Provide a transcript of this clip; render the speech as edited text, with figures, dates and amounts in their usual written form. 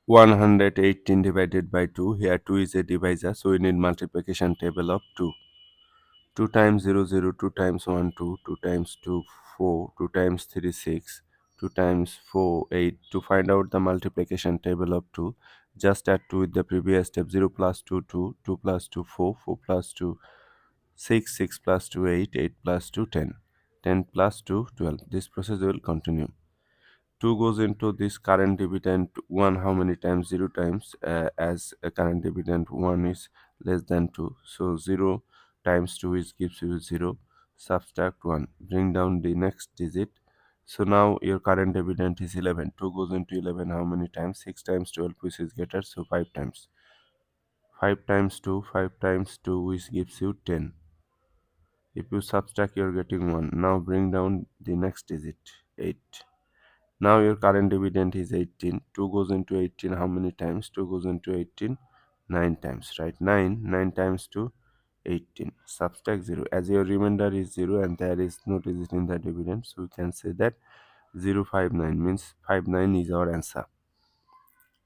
118 divided by 2. Here 2 is a divisor, so we need multiplication table of 2. 2 times 0, 0, 2 times 1, 2, 2 times 2, 4, 2 times 3, 6, 2 times 4, 8. To find out the multiplication table of 2, just add 2 with the previous step. 0 plus 2, 2, 2 plus 2, 4, 4 plus 2, 6, 6 plus 2, 8, 8 plus 2, 10, 10 plus 2, 12. This process will continue. 2 goes into this current dividend 1 how many times? 0 times, as a current dividend 1 is less than 2, so 0 times 2 is gives you 0. Subtract 1, bring down the next digit. So now your current dividend is 11. 2 goes into 11 how many times? 6 times 12, which is greater, so 5 times. 5 times 2, 5 times 2, which gives you 10. If you subtract, you're getting 1. Now bring down the next digit, 8. Now your current dividend is 18. 2 goes into 18 how many times? 2 goes into 18 9 times, right? 9 times 2, 18. Subtract 0. As your remainder is 0 and there is no digit in the dividend, so we can say that 059 means 59 is our answer.